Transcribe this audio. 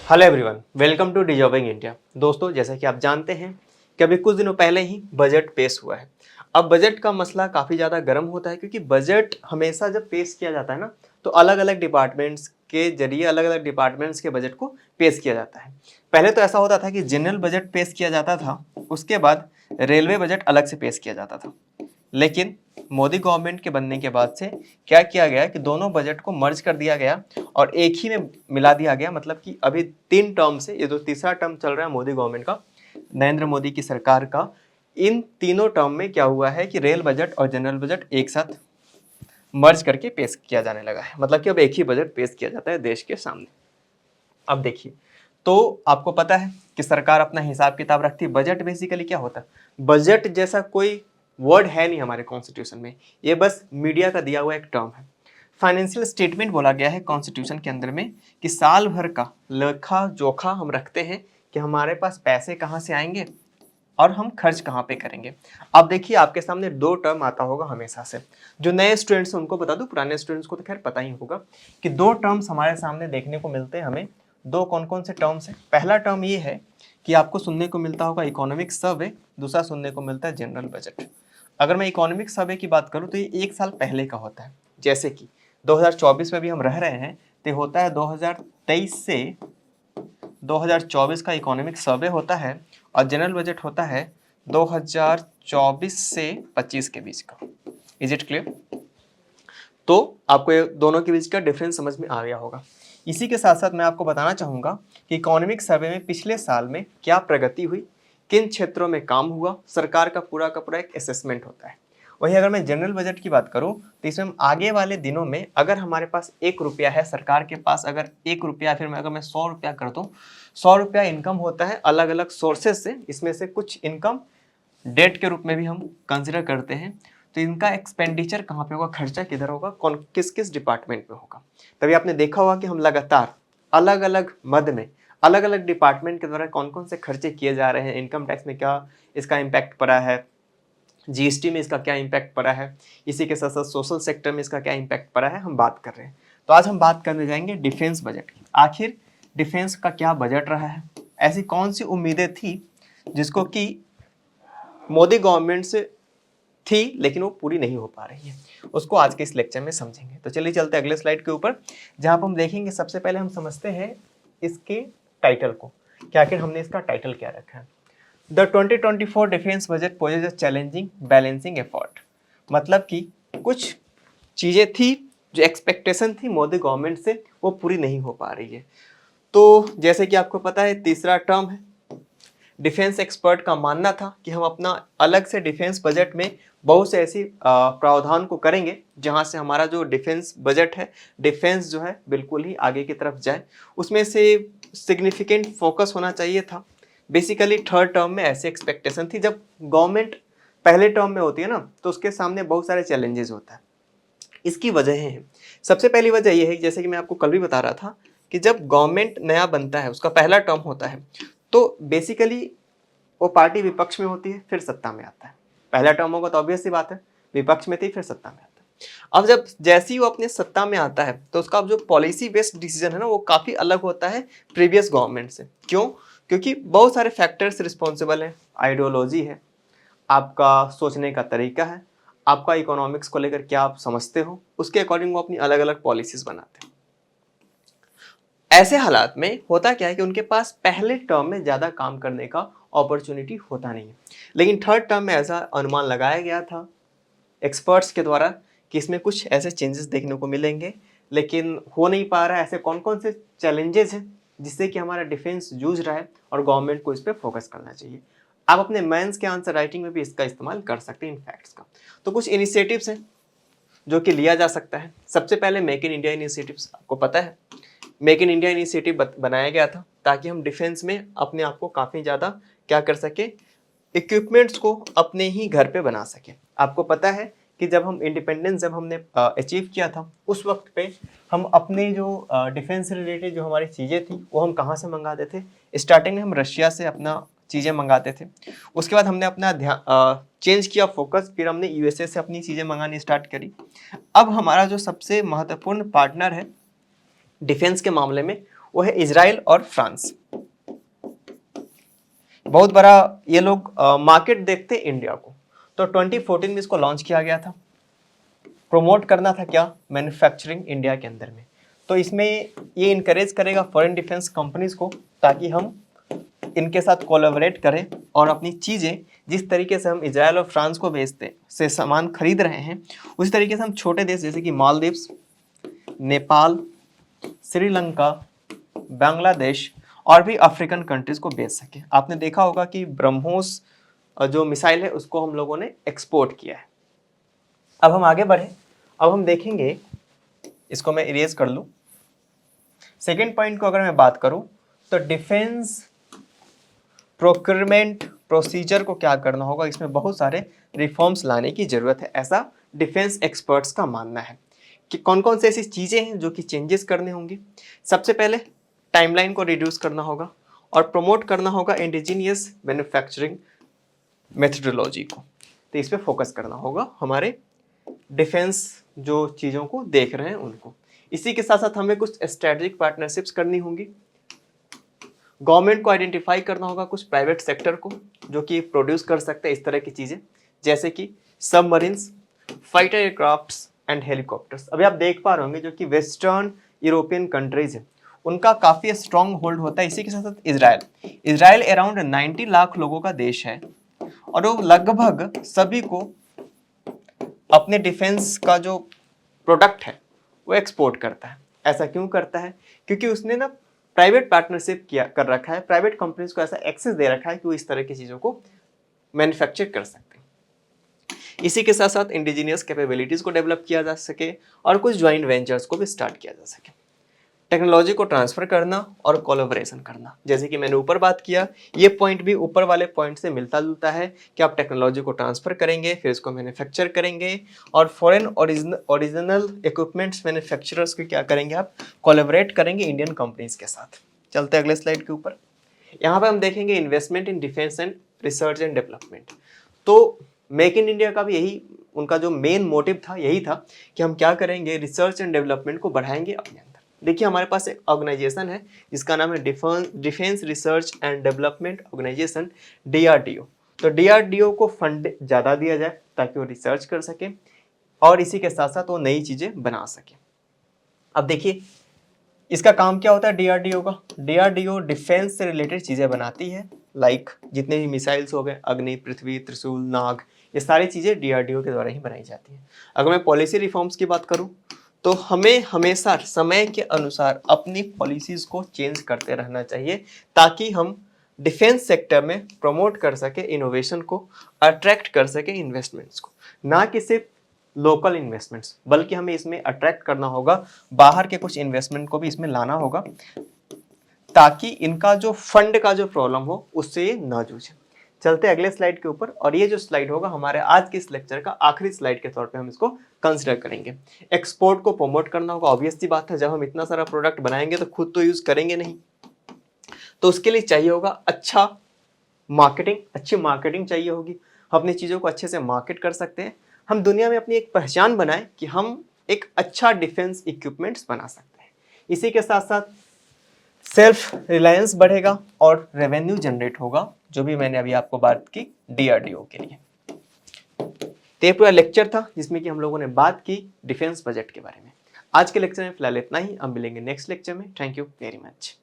Hello everyone, welcome to डिजॉबिंग India. दोस्तों, जैसा कि आप जानते हैं कि अभी कुछ दिनों पहले ही बजट पेश हुआ है। अब बजट का मसला काफ़ी ज़्यादा गर्म होता है क्योंकि बजट हमेशा जब पेश किया जाता है ना, तो अलग अलग डिपार्टमेंट्स के जरिए अलग अलग डिपार्टमेंट्स के बजट को पेश किया जाता है। पहले तो ऐसा होता था कि जनरल बजट पेश किया जाता था, उसके बाद रेलवे बजट अलग से पेश किया जाता था। लेकिन मोदी गवर्नमेंट के बनने के बाद से क्या किया गया कि दोनों बजट को मर्ज कर दिया गया और एक ही में मिला दिया गया। मतलब कि अभी 3 टर्म से, ये जो तीसरा टर्म चल रहा है मोदी गवर्नमेंट का, नरेंद्र मोदी की सरकार का, इन तीनों टर्म में क्या हुआ है कि रेल बजट और जनरल बजट एक साथ मर्ज करके पेश किया जाने लगा है। मतलब कि अब एक ही बजट पेश किया जाता है देश के सामने। अब देखिए, तो आपको पता है कि सरकार अपना हिसाब किताब रखती है। बजट बेसिकली क्या होता है? बजट जैसा कोई वर्ड है नहीं हमारे कॉन्स्टिट्यूशन में, ये बस मीडिया का दिया हुआ एक टर्म है। फाइनेंशियल स्टेटमेंट बोला गया है कॉन्स्टिट्यूशन के अंदर में कि साल भर का लेखा जोखा हम रखते हैं कि हमारे पास पैसे कहाँ से आएंगे और हम खर्च कहाँ पे करेंगे। अब देखिए, आपके सामने दो टर्म आता होगा हमेशा से। जो नए स्टूडेंट्स हैं उनको बता दूं, पुराने स्टूडेंट्स को तो खैर पता ही होगा कि दो टर्म्स हमारे सामने देखने को मिलते हैं हमें। दो कौन कौन से टर्म्स हैं? पहला टर्म ये है कि आपको सुनने को मिलता होगा इकोनॉमिक सर्वे, दूसरा सुनने को मिलता है जनरल बजट। अगर मैं इकोनॉमिक सर्वे की बात करूं तो ये एक साल पहले का होता है। जैसे कि 2024 में भी हम रह रहे हैं, तो होता है 2023 से 2024 का इकोनॉमिक सर्वे होता है और जनरल बजट होता है 2024 से 25 के बीच का। Is it clear? तो आपको ये दोनों के बीच का डिफरेंस समझ में आ गया होगा। इसी के साथ साथ मैं आपको बताना चाहूँगा कि इकोनॉमिक सर्वे में पिछले साल में क्या प्रगति हुई, किन क्षेत्रों में काम हुआ, सरकार का पूरा एक असेसमेंट होता है। वहीं अगर मैं जनरल बजट की बात करूं तो इसमें हम आगे वाले दिनों में अगर हमारे पास 1 रुपया है, सरकार के पास अगर 1 रुपया, फिर मैं अगर मैं 100 रुपया कर दूं, 100 रुपया इनकम होता है अलग अलग सोर्सेज से। इसमें से कुछ इनकम डेट के रूप में भी हम कंसिडर करते हैं। तो इनका एक्सपेंडिचर कहाँ पे होगा, खर्चा किधर होगा, कौन किस किस डिपार्टमेंट में होगा। तभी आपने देखा होगा कि हम लगातार अलग अलग मद में अलग अलग डिपार्टमेंट के द्वारा कौन कौन से खर्चे किए जा रहे हैं, इनकम टैक्स में क्या इसका इम्पैक्ट पड़ा है, जीएसटी में इसका क्या इम्पैक्ट पड़ा है, इसी के साथ साथ सोशल सेक्टर में इसका क्या इम्पैक्ट पड़ा है, हम बात कर रहे हैं। तो आज हम बात करने जाएंगे डिफेंस बजट की। आखिर डिफेंस का क्या बजट रहा है, ऐसी कौन सी उम्मीदें थी जिसको कि मोदी गवर्नमेंट से थी लेकिन वो पूरी नहीं हो पा रही है, उसको आज के इस लेक्चर में समझेंगे। तो चलिए चलते हैं अगले स्लाइड के ऊपर, जहां पर हम देखेंगे सबसे पहले हम समझते हैं इसके टाइटल को, कि आखिर हमने इसका टाइटल क्या रखा है। The 2024 defence budget possess a challenging balancing effort. मतलब कि कुछ चीजें थी जो एक्सपेक्टेशन थी मोदी गवर्नमेंट से, वो पूरी नहीं हो पा रही है। तो जैसे कि आपको पता है तीसरा टर्म है। डिफेंस एक्सपर्ट का मानना था कि हम अपना अलग से डिफेंस बजट में बहुत से ऐसी प्रावधान को करेंगे जहां से हमारा जो डिफेंस बजट है, डिफेंस जो है बिल्कुल ही आगे की तरफ जाए। उसमें से सिग्निफिकेंट फोकस होना चाहिए था। बेसिकली थर्ड टर्म में ऐसी एक्सपेक्टेशन थी। जब गवर्नमेंट पहले टर्म में होती है ना, तो उसके सामने बहुत सारे चैलेंजेस होता है। इसकी वजह है, सबसे पहली वजह यह है, जैसे कि मैं आपको कल भी बता रहा था, कि जब गवर्नमेंट नया बनता है, उसका पहला टर्म होता है, तो बेसिकली वो पार्टी विपक्ष में होती है, फिर सत्ता में आता है। पहला टर्म होगा तो ऑब्वियस सी बात है, विपक्ष में थी फिर सत्ता में आता है। अब जब जैसे ही वो अपने सत्ता में आता है, तो उसका जो पॉलिसी बेस्ड डिसीजन है ना, वो काफी अलग होता है प्रीवियस गवर्नमेंट से। क्यों? क्योंकि बहुत सारे फैक्टर्स रिस्पॉन्सिबल हैं। आइडियोलॉजी है, आपका सोचने का तरीका है, आपका इकोनॉमिक्स को लेकर क्या आप समझते हो, उसके अकॉर्डिंग वो अपनी अलग अलग पॉलिसीज बनाते हैं। ऐसे हालात में होता क्या है कि उनके पास पहले टर्म में ज़्यादा काम करने का अपॉर्चुनिटी होता नहीं है। लेकिन थर्ड टर्म में ऐसा अनुमान लगाया गया था एक्सपर्ट्स के द्वारा कि इसमें कुछ ऐसे चेंजेस देखने को मिलेंगे, लेकिन हो नहीं पा रहा है। ऐसे कौन कौन से चैलेंजेस हैं जिससे कि हमारा डिफेंस जूझ रहा है और गवर्नमेंट को इस पर फोकस करना चाहिए। आप अपने मेंस के आंसर राइटिंग में भी इसका इस्तेमाल कर सकते हैं इन फैक्ट्स का। तो कुछ इनिशिएटिव्स हैं जो कि लिया जा सकता है। सबसे पहले मेक इन इंडिया इनिशिएटिव्स, आपको पता है मेक इन इंडिया इनिशिएटिव बनाया गया था ताकि हम डिफेंस में अपने आप को काफ़ी ज़्यादा क्या कर सके, इक्विपमेंट्स को अपने ही घर पे बना सके। आपको पता है कि जब हम इंडिपेंडेंस जब हमने अचीव किया था, उस वक्त पे हम अपने जो डिफेंस से रिलेटेड जो हमारी चीज़ें थी वो हम कहाँ से मंगाते थे? स्टार्टिंग में हम रशिया से अपना चीज़ें मंगाते थे। उसके बाद हमने अपना ध्यान चेंज किया फोकस, फिर हमने यूएसए से अपनी चीज़ें मंगानी स्टार्ट करी। अब हमारा जो सबसे महत्वपूर्ण पार्टनर है डिफेंस के मामले में, वो है इजराइल और फ्रांस। बहुत बड़ा ये लोग मार्केट देखते इंडिया को। तो 2014 में इसको लॉन्च किया गया था। प्रमोट करना था क्या, मैन्युफैक्चरिंग इंडिया के अंदर में। तो इसमें ये इनकरेज करेगा फॉरेन डिफेंस कंपनीज को, ताकि हम इनके साथ कोलैबोरेट करें और अपनी चीज़ें जिस तरीके से हम इजराइल और फ्रांस को बेचते से सामान खरीद रहे हैं, उसी तरीके से हम छोटे देश जैसे कि मालदीव्स, नेपाल, श्रीलंका, बांग्लादेश और भी अफ्रीकन कंट्रीज को बेच सके। आपने देखा होगा कि ब्रह्मोस जो मिसाइल है उसको हम लोगों ने एक्सपोर्ट किया है। अब हम आगे बढ़े, अब हम देखेंगे, इसको मैं इरेज कर लूं। सेकेंड पॉइंट को अगर मैं बात करूं तो डिफेंस प्रोक्योरमेंट प्रोसीजर को क्या करना होगा, इसमें बहुत सारे रिफॉर्म्स लाने की जरूरत है, ऐसा डिफेंस एक्सपर्ट्स का मानना है। कि कौन कौन से ऐसी चीज़ें हैं जो कि चेंजेस करने होंगी। सबसे पहले टाइमलाइन को रिड्यूस करना होगा और प्रमोट करना होगा इंडिजीनियस मैन्युफैक्चरिंग मेथडोलॉजी को। तो इस पर फोकस करना होगा हमारे डिफेंस जो चीज़ों को देख रहे हैं उनको। इसी के साथ साथ हमें कुछ स्ट्रेटेजिक पार्टनरशिप्स करनी होंगी। गवर्नमेंट को आइडेंटिफाई करना होगा कुछ प्राइवेट सेक्टर को जो कि प्रोड्यूस कर सकते हैं इस तरह की चीज़ें, जैसे कि submarines, fighter aircrafts and helicopters. अभी आप देख पा रहे होंगे जो कि वेस्टर्न यूरोपियन कंट्रीज है उनका काफ़ी स्ट्रॉन्ग होल्ड होता है। इसी के साथ साथ इजराइल अराउंड 90 लाख लोगों का देश है और वो लगभग सभी को अपने डिफेंस का जो प्रोडक्ट है वो एक्सपोर्ट करता है। ऐसा क्यों करता है, क्योंकि उसने ना प्राइवेट पार्टनरशिप किया कर रखा है, प्राइवेट कंपनीज को ऐसा एक्सेस दे रखा है कि वो इस तरह की चीज़ों को मैन्युफैक्चर कर सकते हैं। इसी के साथ साथ इंडिजीनियस कैपेबिलिटीज़ को डेवलप किया जा सके और कुछ ज्वाइंट वेंचर्स को भी स्टार्ट किया जा सके। टेक्नोलॉजी को ट्रांसफर करना और कोलैबोरेशन करना, जैसे कि मैंने ऊपर बात किया, ये पॉइंट भी ऊपर वाले पॉइंट से मिलता जुलता है कि आप टेक्नोलॉजी को ट्रांसफर करेंगे, फिर इसको मैन्युफैक्चर करेंगे और फॉरेन ओरिजिनल इक्विपमेंट्स मैन्युफैक्चरर्स को क्या करेंगे, आप कोलैबोरेट करेंगे इंडियन कंपनीज के साथ। चलते अगले स्लाइड के ऊपर। यहाँ पे हम देखेंगे investment in defence and research and development. तो मेक इन इंडिया का भी यही उनका जो मेन मोटिव था, यही था कि हम क्या करेंगे, रिसर्च एंड डेवलपमेंट को बढ़ाएंगे अपने अंदर। देखिए हमारे पास एक ऑर्गेनाइजेशन है जिसका नाम है defence research and development organisation, DRDO। तो DRDO को फंड ज़्यादा दिया जाए ताकि वो रिसर्च कर सके और इसी के साथ साथ वो नई चीज़ें बना सके। अब देखिए इसका काम क्या होता है DRDO का। DRDO डिफेंस से रिलेटेड चीज़ें बनाती है, लाइक जितने भी मिसाइल्स हो गए, अग्नि, पृथ्वी, त्रिशूल, नाग, ये सारी चीज़ें DRDO के द्वारा ही बनाई जाती हैं। अगर मैं पॉलिसी रिफॉर्म्स की बात करूँ तो हमें हमेशा समय के अनुसार अपनी पॉलिसीज़ को चेंज करते रहना चाहिए ताकि हम डिफेंस सेक्टर में प्रमोट कर सके इनोवेशन को, अट्रैक्ट कर सके इन्वेस्टमेंट्स को, ना कि सिर्फ लोकल इन्वेस्टमेंट्स, बल्कि हमें इसमें अट्रैक्ट करना होगा बाहर के कुछ इन्वेस्टमेंट को भी इसमें लाना होगा ताकि इनका जो फंड का जो प्रॉब्लम हो उससे ये ना जूझे। चलते अगले स्लाइड के ऊपर, और ये जो स्लाइड होगा हमारे आज के इस लेक्चर का आखिरी स्लाइड के तौर पे हम इसको कंसिडर करेंगे। एक्सपोर्ट को प्रमोट करना होगा। ऑब्वियस सी बात है, जब हम इतना सारा प्रोडक्ट बनाएंगे तो खुद तो यूज करेंगे नहीं, तो उसके लिए चाहिए होगा अच्छा मार्केटिंग, अच्छी मार्केटिंग चाहिए होगी। हम अपनी चीज़ों को अच्छे से मार्केट कर सकते हैं, हम दुनिया में अपनी एक पहचान बनाएं कि हम एक अच्छा डिफेंस इक्विपमेंट्स बना सकते हैं। इसी के साथ साथ सेल्फ रिलायंस बढ़ेगा और रेवेन्यू जनरेट होगा, जो भी मैंने अभी आपको बात की DRDO के लिए। तो ये पूरा लेक्चर था जिसमें कि हम लोगों ने बात की डिफेंस बजट के बारे में। आज के लेक्चर में फिलहाल इतना ही, अब मिलेंगे नेक्स्ट लेक्चर में। Thank you very much.